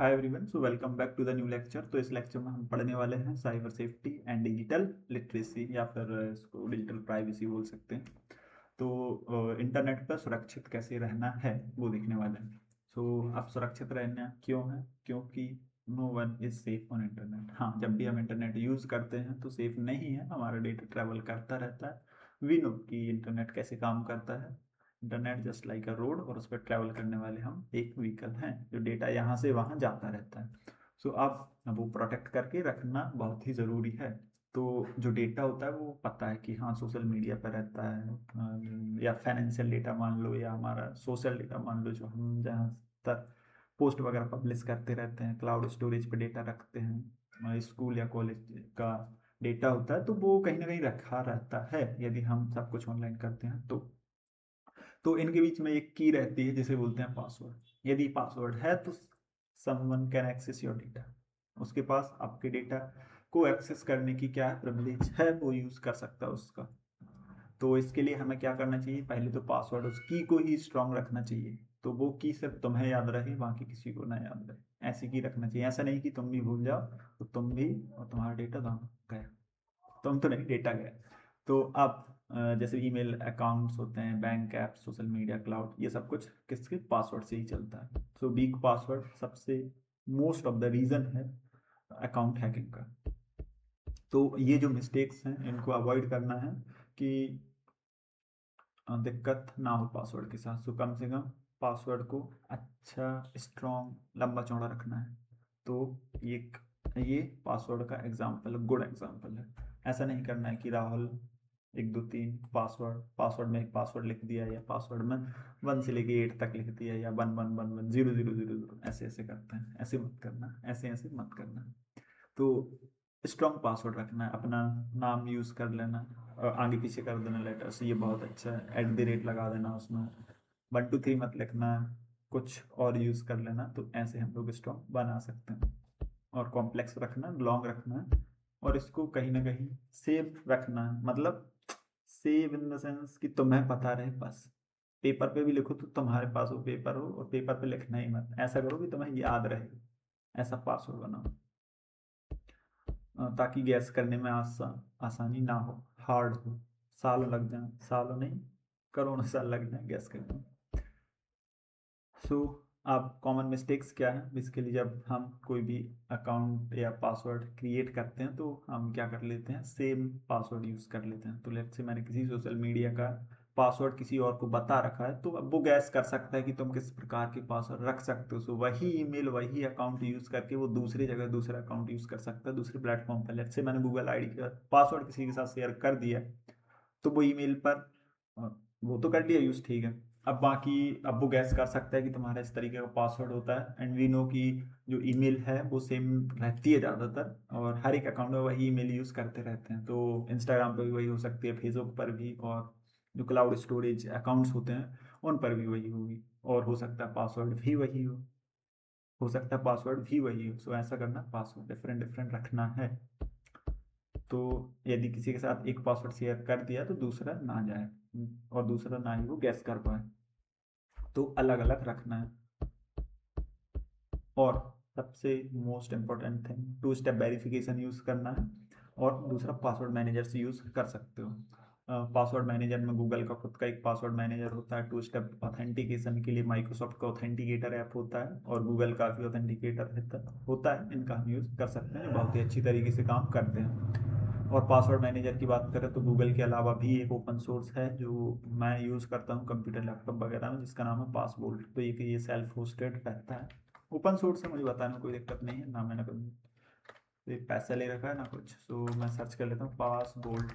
Hi everyone, so welcome back to the new lecture. तो इस lecture में हम पढ़ने वाले हैं cyber safety and digital literacy, या फिर इसको डिजिटल प्राइवेसी बोल सकते हैं। तो इंटरनेट पर सुरक्षित कैसे रहना है वो देखने वाले हैं। सो आप सुरक्षित रहना क्यों है? क्योंकि no one is safe on internet. हाँ, जब भी हम इंटरनेट यूज़ करते हैं तो सेफ नहीं है, हमारा डेटा ट्रैवल करता रहता है। वी नो कि इंटरनेट कैसे काम करता है। इंटरनेट जस्ट लाइक अ रोड, और उस पर ट्रैवल करने वाले हम एक व्हीकल हैं जो डेटा यहाँ से वहाँ जाता रहता है। सो आप वो प्रोटेक्ट करके रखना बहुत ही ज़रूरी है। तो जो डेटा होता है वो पता है कि हाँ सोशल मीडिया पर रहता है, या फाइनेंशियल डेटा मान लो, या हमारा सोशल डेटा मान लो, जो हम जहाँ तक पोस्ट वगैरह पब्लिश करते रहते हैं, क्लाउड स्टोरेज पे डेटा रखते हैं, स्कूल या कॉलेज का डेटा होता है, तो वो कहीं ना कहीं रखा रहता है यदि हम सब कुछ ऑनलाइन करते हैं तो इनके बीच में एक की रहती है जिसे बोलते हैं पासवर्ड। यदि पासवर्ड है तो someone can access your data. उसके पास आपके डेटा को एक्सेस करने की क्या प्रिविलेज है, वो यूज कर सकता है उसका। तो इसके लिए हमें क्या करना चाहिए? पहले तो पासवर्ड उस की को ही स्ट्रांग रखना चाहिए। तो वो की सिर्फ तुम्हें याद रहे, बाकी किसी को ना याद रहे, ऐसी की रखना चाहिए। ऐसा नहीं कि तुम भी भूल जाओ तो तुम भी और तुम्हारा डेटा दोनों गया। तुम तो नहीं, डेटा गया। तो आप जैसे ईमेल अकाउंट्स होते हैं, bank app, social media, cloud, ये सब कुछ किसके पासवर्ड से ही चलता है। सो वीक पासवर्ड सबसे मोस्ट ऑफ द रीजन है अकाउंट हैकिंग का। तो ये जो मिस्टेक्स हैं इनको अवॉइड करना है कि दिक्कत ना हो पासवर्ड के साथ। सो कम से कम पासवर्ड को अच्छा, स्ट्रॉन्ग, लंबा चौड़ा रखना है। तो ये पासवर्ड का एग्जाम्पल, गुड एग्जाम्पल है। ऐसा नहीं करना है कि राहुल 1 2 3 पासवर्ड में एक पासवर्ड लिख दिया, या पासवर्ड में 1 से लेके 8 तक लिख दिया, या 1 1 1 1 0 0 0 0 ऐसे ऐसे करते हैं। ऐसे मत करना, ऐसे ऐसे मत करना। तो स्ट्रॉन्ग पासवर्ड रखना है। अपना नाम यूज़ कर लेना और आगे पीछे कर देना लेटर्स, ये बहुत अच्छा है। @ लगा देना, उसमें 1 2 3 मत लिखना, कुछ और यूज़ कर लेना। तो ऐसे हम लोग स्ट्रॉन्ग बना सकते हैं। और कॉम्प्लेक्स रखना, लॉन्ग रखना, और इसको कहीं ना कहीं सेव रखना है। मतलब सेव इन द सेंस कि तुम्हें पता रहे बस। पेपर पे भी लिखो तो तुम्हारे पास वो पेपर हो, और पेपर पे लिखना ही मत। ऐसा करो कि तुम्हें याद रहे, ऐसा पासवर्ड बनाओ, ताकि गैस करने में आसानी ना हो, हार्ड हो, सालों लग जाए, सालों नहीं करोड़ों साल लग जाए गैस करने में। सो आप कॉमन मिस्टेक्स क्या है बेसिकली? जब हम कोई भी अकाउंट या पासवर्ड क्रिएट करते हैं तो हम क्या कर लेते हैं? सेम पासवर्ड यूज़ कर लेते हैं। तो लेट्स से मैंने किसी सोशल मीडिया का पासवर्ड किसी और को बता रखा है, तो अब वो गैस कर सकता है कि तुम किस प्रकार के पासवर्ड रख सकते हो। सो वही ईमेल, वही अकाउंट यूज़ करके वो दूसरी जगह दूसरा अकाउंट यूज़ कर सकता है दूसरे प्लेटफॉर्म पर। लेट्स से मैंने गूगल आईडी का पासवर्ड किसी के साथ शेयर कर दिया, तो वो ईमेल पर वो तो कर लिया यूज़, ठीक है। अब बाकी, अब वो गैस कर सकता है कि तुम्हारा इस तरीके का पासवर्ड होता है। एंड वी नो कि जो ईमेल है वो सेम रहती है ज़्यादातर, और हर एक अकाउंट में वही ईमेल यूज़ करते रहते हैं। तो इंस्टाग्राम पर भी वही हो सकती है, फेसबुक पर भी, और जो क्लाउड स्टोरेज अकाउंट्स होते हैं उन पर भी वही होगी। और हो सकता है पासवर्ड भी वही हो सकता है पासवर्ड भी वही हो। सो ऐसा करना, पासवर्ड डिफरेंट डिफरेंट रखना है। तो यदि किसी के साथ एक पासवर्ड शेयर कर दिया तो दूसरा ना जाए, और दूसरा ना ही वो गैस कर पाए। तो अलग अलग रखना है। और सबसे most important thing, 2 step verification use करना है। और दूसरा, पासवर्ड मैनेजर से यूज़ कर सकते हो। पासवर्ड मैनेजर में गूगल का खुद का एक पासवर्ड मैनेजर होता है। 2 स्टेप ऑथेंटिकेशन के लिए माइक्रोसॉफ्ट का ऑथेंटिकेटर ऐप होता है, और गूगल का भी ऑथेंटिकेटर होता है। इनका हम यूज़ कर सकते हैं, जो बहुत ही अच्छी तरीके से काम करते हैं। और पासवर्ड मैनेजर की बात करें तो गूगल के अलावा भी एक ओपन सोर्स है जो मैं यूज़ करता हूँ कंप्यूटर, लैपटॉप वगैरह में, जिसका नाम है पासबोल्ट। तो ये सेल्फ होस्टेड रहता है, ओपन सोर्स है, मुझे बताने में कोई दिक्कत नहीं है। ना मैंने कभी पैसा ले रखा है ना कुछ। सो मैं सर्च कर लेता हूँ पासबोल्ट,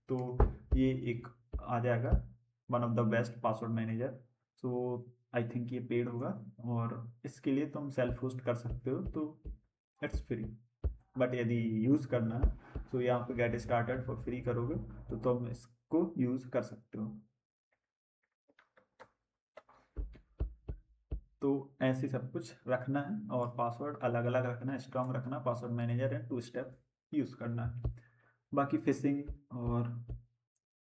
तो ये एक आ जाएगा, one of the best password manager. So I think ये पेड होगा, और इसके लिए तुम सेल्फ होस्ट कर सकते हो, तो इट्स फ्री। बट यदि यूज़ करना है तो यहाँ पे गेट स्टार्टेड फॉर फ्री करोगे तो तुम इसको यूज़ कर सकते हो। तो ऐसे सब कुछ रखना है, और पासवर्ड अलग अलग रखना है, स्ट्रॉन्ग रखना, पासवर्ड मैनेजर है, 2 स्टेप यूज़ करना है। बाकी फिशिंग और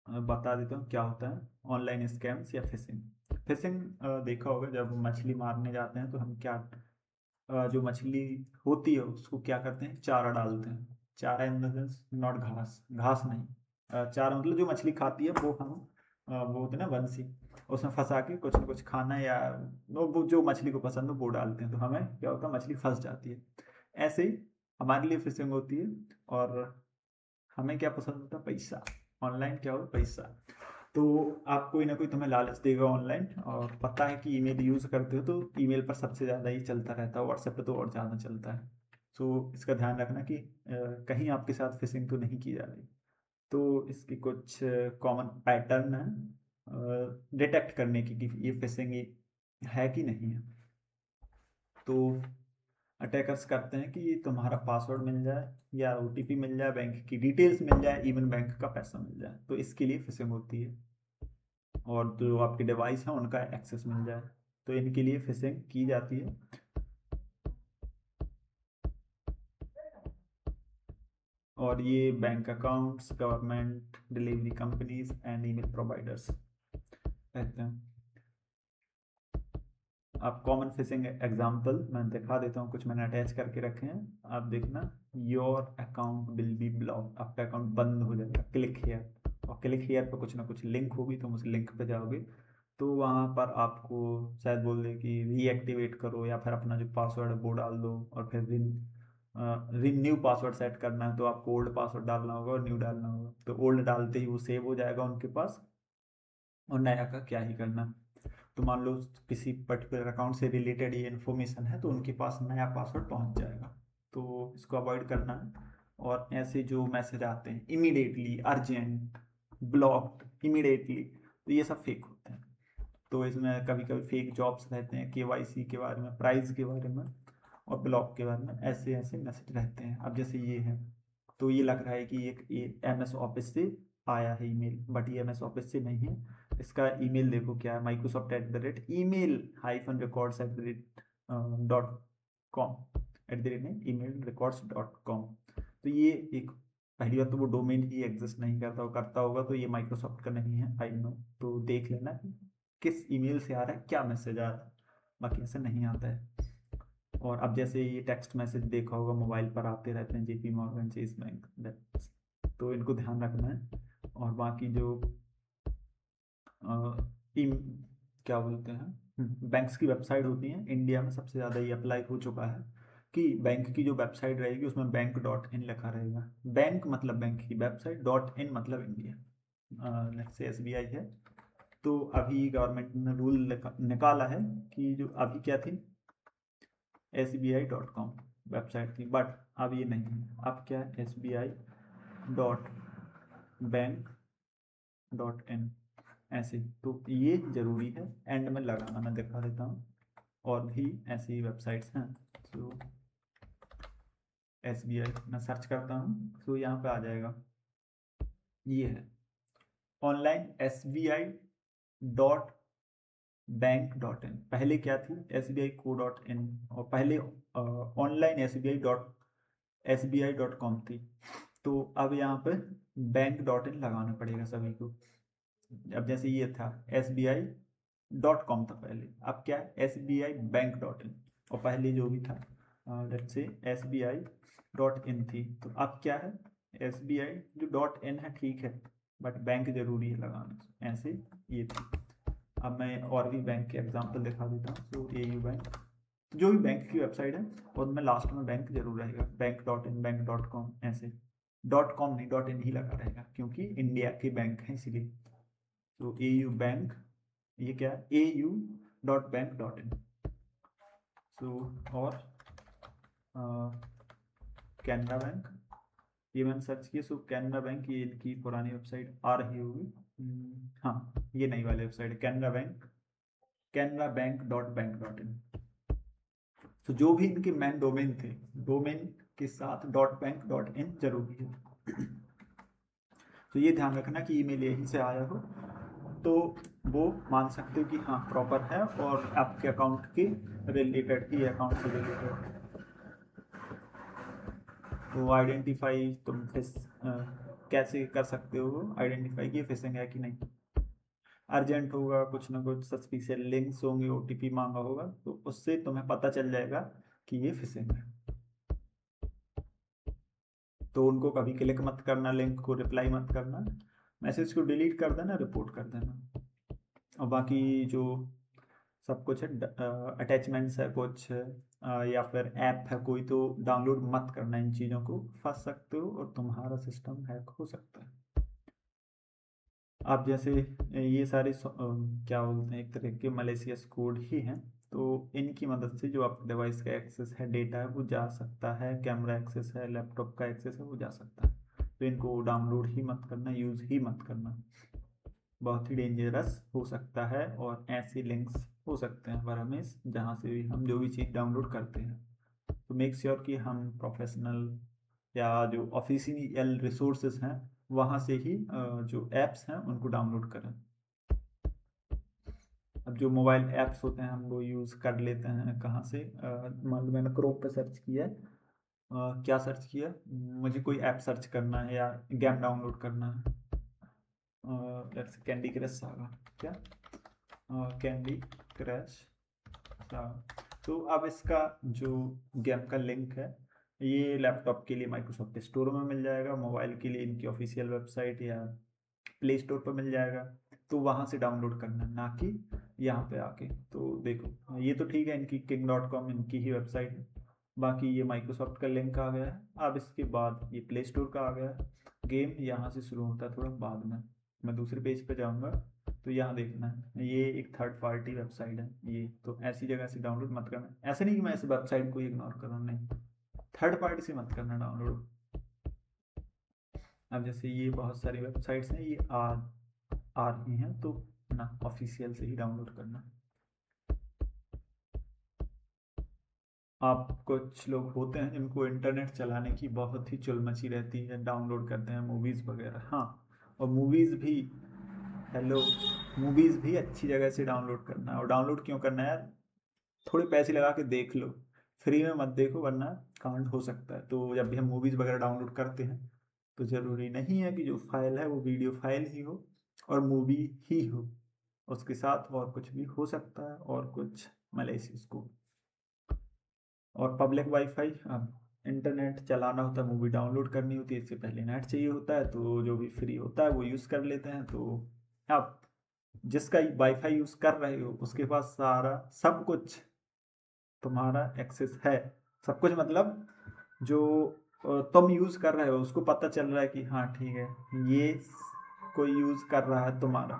बता देता हूँ क्या होता है ऑनलाइन स्कैम्स या फिशिंग। फिशिंग देखा होगा, जब मछली मारने जाते हैं तो हम क्या जो मछली होती है उसको क्या करते हैं, चारा डालते हैं। चारा इन द सेंस नॉट घास, घास नहीं, चारा मतलब जो मछली खाती है वो हम वो होते हैं ना बंसी, उसमें फंसा के कुछ ना कुछ खाना या वो जो मछली को पसंद हो वो डालते हैं, तो हमें क्या होता है, मछली फंस जाती है। ऐसे ही हमारे लिए फिशिंग होती है। और हमें क्या पसंद होता है, पैसा। ऑनलाइन क्या हो, पैसा। तो आप कोई ना कोई तुम्हें लालच देगा ऑनलाइन, और पता है कि ईमेल यूज़ करते हो तो ईमेल पर सबसे ज़्यादा ही चलता रहता है, व्हाट्सएप पे तो और ज़्यादा चलता है। सो इसका ध्यान रखना कि कहीं आपके साथ फिशिंग तो नहीं की जा रही। तो इसकी कुछ कॉमन पैटर्न है डिटेक्ट करने की कि ये फिशिंग है कि नहीं है। तो अटैकर्स करते हैं कि तुम्हारा पासवर्ड मिल जाए या ओटीपी मिल जाए, बैंक की डिटेल्स मिल जाए, इवन बैंक का पैसा मिल जाए, तो इसके लिए फिशिंग होती है। और जो आपके डिवाइस हैं उनका एक्सेस मिल जाए, तो इनके लिए फिशिंग की जाती है। और ये bank accounts, government, delivery companies and email providers कहते हैं। आप कॉमन फिशिंग एग्जांपल मैं दिखा देता हूँ, कुछ मैंने अटैच करके रखे हैं, आप देखना। Your account will be block, आपका अकाउंट बंद हो जाएगा, क्लिक हेयर। और क्लिक हेयर पर कुछ ना कुछ लिंक होगी, तुम उस लिंक पे जाओगे तो वहाँ पर आपको शायद बोल दे कि रीएक्टिवेट करो, या फिर अपना जो पासवर्ड है वो डाल दो, और फिर न्यू पासवर्ड सेट करना है तो आपको ओल्ड पासवर्ड डालना होगा और न्यू डालना होगा। तो ओल्ड डालते ही वो सेव हो जाएगा उनके पास, और नया का क्या ही करना। तो मान लो किसी पर्टिकुलर अकाउंट से रिलेटेड ये इन्फॉर्मेशन है तो उनके पास नया पासवर्ड पहुंच जाएगा, तो इसको अवॉइड करना है। और ऐसे जो मैसेज आते हैं इमीडिएटली, अर्जेंट, ब्लॉक्ड, इमीडिएटली, तो ये सब फेक होते हैं। तो इसमें कभी कभी फेक जॉब्स रहते हैं, केवाईसी के बारे में, प्राइस के बारे में, और ब्लॉक के बारे में, ऐसे ऐसे मैसेज रहते हैं। अब जैसे ये है, तो ये लग रहा है कि एक MS ऑफिस से आया है ईमेल, बट ये MS ऑफिस से नहीं है। इसका ईमेल देखो क्या है, microsoft@email-records@.com, email-records.com। तो ये एक, पहली बात तो वो डोमेन ही एग्जिस्ट नहीं करता, वो करता होगा तो ये माइक्रोसॉफ्ट का नहीं है, आई नो। तो देख लेना कि किस ईमेल से आ रहा है, क्या मैसेज आ रहा है, बाकी ऐसे नहीं आता है। और अब जैसे ये टेक्स्ट मैसेज देखा होगा मोबाइल पर आते रहते हैं, JP मॉर्गन, चेस बैंक, तो इनको ध्यान रखना है। और बाकी जो टीम क्या बोलते हैं, बैंक्स की वेबसाइट होती हैं, इंडिया में सबसे ज़्यादा ये अप्लाई हो चुका है कि बैंक की जो वेबसाइट रहेगी उसमें बैंक.in लिखा रहेगा। बैंक मतलब बैंक की वेबसाइट, .in मतलब इंडिया। जैसे SBI है, तो अभी गवर्नमेंट ने रूल निकाला है कि जो अभी क्या थी, SBI.com वेबसाइट थी, बट अब ये नहीं है, अब क्या है, SBI.bank.in ऐसे। तो ये जरूरी है, एंड में लगाना, मैं दिखा देता हूँ। और भी ऐसी वेबसाइट्स हैं, तो SBI मैं सर्च करता हूँ तो यहाँ पे आ जाएगा, ये है ऑनलाइन SBI.bank.in। पहले क्या थी, SBI.co.in, और पहले ऑनलाइन SBI.com थी। तो अब यहाँ पे बैंक.in लगाना पड़ेगा सभी को। अब जैसे ये था SBI.com था पहले, अब क्या है SBI.bank.in, और पहले जो भी था लेट्स से SBI.in थी, तो अब क्या है SBI जो .in है, ठीक है, बट बैंक जरूरी है लगाना, ऐसे ये थी। अब मैं और भी बैंक के एग्जांपल दिखा देता हूँ। तो AU बैंक, जो भी बैंक की वेबसाइट है और उनमें लास्ट में बैंक जरूर रहेगा, बैंक.in, बैंक.com, ऐसे .com नहीं, .in ही लगा रहेगा, क्योंकि इंडिया के बैंक हैं इसीलिए। तो AU बैंक, ये क्या है AU.bank.in। सो और कैनरा बैंक, ये मैंने सर्च किया, सो कैनरा बैंक, ये इनकी पुरानी वेबसाइट आ रही होगी, हाँ ये नई वाली वेबसाइट है कैनरा बैंक, canarabank.bank.in। तो जो भी इनके मेन डोमेन थे, डोमेन के साथ .bank.in जरूरी है। तो ये ध्यान रखना कि ईमेल यहीं से आया हो तो वो मान सकते हो कि हाँ प्रॉपर है और आपके अकाउंट के रिलेटेड ही, अकाउंट से रिलेटेड। तो आइडेंटिफाई तुम कैसे कर सकते हो आइडेंटिफाई कि फिशिंग है कि नहीं। अर्जेंट होगा, कुछ ना कुछ सस्पिशियस लिंक्स होंगे, OTP मांगा होगा, तो उससे तुम्हें पता चल जाएगा कि ये फिशिंग है, तो उनको कभी क्लिक मत करना, लिंक को रिप्लाई मत करना, मैसेज को डिलीट कर देना, रिपोर्ट कर देना। और बाकी जो सब कुछ है, अटैचमेंट्स है कुछ या फिर ऐप है कोई, तो डाउनलोड मत करना इन चीज़ों को, फंस सकते हो और तुम्हारा सिस्टम हैक हो सकता है। आप जैसे ये सारे क्या बोलते हैं, एक तरह के मलेशियस कोड ही हैं, तो इनकी मदद से जो आपके डिवाइस का एक्सेस है, डेटा है, वो जा सकता है, कैमरा एक्सेस है, लैपटॉप का एक्सेस है, वो जा सकता है। तो इनको डाउनलोड ही मत करना, यूज़ ही मत करना, बहुत ही डेंजरस हो सकता है। और ऐसे लिंक्स हो सकते हैं पर हमें जहाँ से भी हम जो भी चीज़ डाउनलोड करते हैं, तो मेक श्योर कि हम प्रोफेशनल या जो ऑफिशियल रिसोर्सेज हैं वहाँ से ही जो ऐप्स हैं उनको डाउनलोड करें। अब जो मोबाइल ऐप्स होते हैं हम वो यूज़ कर लेते हैं कहाँ से, मान लो मैंने क्रोम पे सर्च किया है, क्या सर्च किया, मुझे कोई ऐप सर्च करना है या गेम डाउनलोड करना है, लेट्स कैंडी क्रश सागा, क्या कैंडी क्रश सागा। तो अब इसका जो गेम का लिंक है, ये लैपटॉप के लिए माइक्रोसॉफ्ट स्टोर में मिल जाएगा, मोबाइल के लिए इनकी ऑफिशियल वेबसाइट या प्ले स्टोर पर मिल जाएगा, तो वहाँ से डाउनलोड करना, ना कि यहाँ पे आके। तो देखो ये तो ठीक है, इनकी king.com इनकी ही वेबसाइट है, बाकी ये माइक्रोसॉफ्ट का लिंक आ गया है। अब इसके बाद ये प्ले स्टोर का आ गया है, गेम यहाँ से शुरू होता है थोड़ा बाद में, मैं दूसरे पेज पे जाऊँगा तो यहाँ देखना है, ये एक थर्ड पार्टी वेबसाइट है ये, तो ऐसी जगह से डाउनलोड मत करना। ऐसे नहीं कि मैं इस वेबसाइट को इग्नोर कर रहा हूँ, नहीं, थर्ड पार्टी से मत करना डाउनलोड। अब जैसे ये बहुत सारी वेबसाइट्स हैं, ये आ रही हैं, तो ना ऑफिशियल से ही डाउनलोड करना। आप कुछ लोग होते हैं जिनको इंटरनेट चलाने की बहुत ही चुलमची रहती है, डाउनलोड करते हैं मूवीज़ वगैरह, हाँ, और मूवीज़ भी, हेलो, मूवीज़ भी अच्छी जगह से डाउनलोड करना है। और डाउनलोड क्यों करना है यार, थोड़े पैसे लगा के देख लो, फ्री में मत देखो वरना कांड हो सकता है। तो जब भी हम मूवीज़ वगैरह डाउनलोड करते हैं तो ज़रूरी नहीं है कि जो फाइल है वो वीडियो फाइल ही हो और मूवी ही हो, उसके साथ और कुछ भी हो सकता है, और कुछ मलेशियस को। और पब्लिक वाईफाई, अब इंटरनेट चलाना होता है, मूवी डाउनलोड करनी होती है, इससे पहले नेट चाहिए होता है, तो जो भी फ्री होता है वो यूज़ कर लेते हैं। तो आप जिसका वाईफाई यूज़ कर रहे हो उसके पास सारा सब कुछ तुम्हारा एक्सेस है, सब कुछ मतलब जो तुम यूज़ कर रहे हो उसको पता चल रहा है कि हाँ ठीक है ये कोई यूज़ कर रहा है तुम्हारा,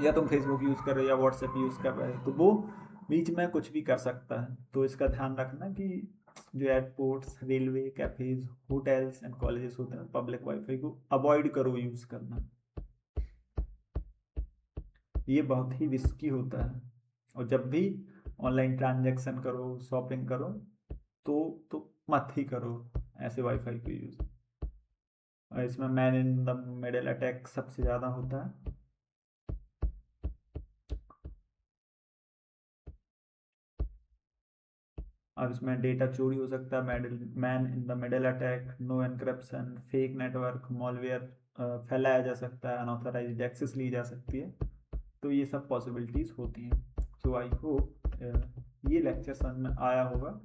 या तुम फेसबुक यूज़ कर रहे हो या व्हाट्सएप यूज़ कर रहे हो, तो वो बीच में कुछ भी कर सकता है। तो इसका ध्यान रखना कि जो airports, railway, cafes, hotels and colleges होते हैं, पब्लिक वाईफाई को अवॉइड करो यूज़ करना, ये बहुत ही रिस्की होता है। और जब भी ऑनलाइन ट्रांजैक्शन करो, शॉपिंग करो, तो मत ही करो ऐसे वाईफाई को यूज़। और इसमें man in the middle attack सबसे ज़्यादा होता है। अब इसमें डेटा चोरी हो सकता है, man in the middle attack, no encryption, fake network, malware फैलाया जा सकता है, अनऑथराइज्ड एक्सेस ली जा सकती है, तो ये सब पॉसिबिलिटीज़ होती हैं। सो आई होप ये लेक्चर समझ में आया होगा,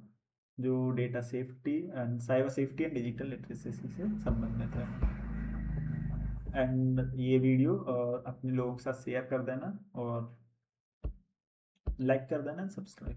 जो data safety and cyber safety and digital literacy से संबंधित है। एंड ये वीडियो अपने लोगों के साथ शेयर कर देना और लाइक कर देना, सब्सक्राइब।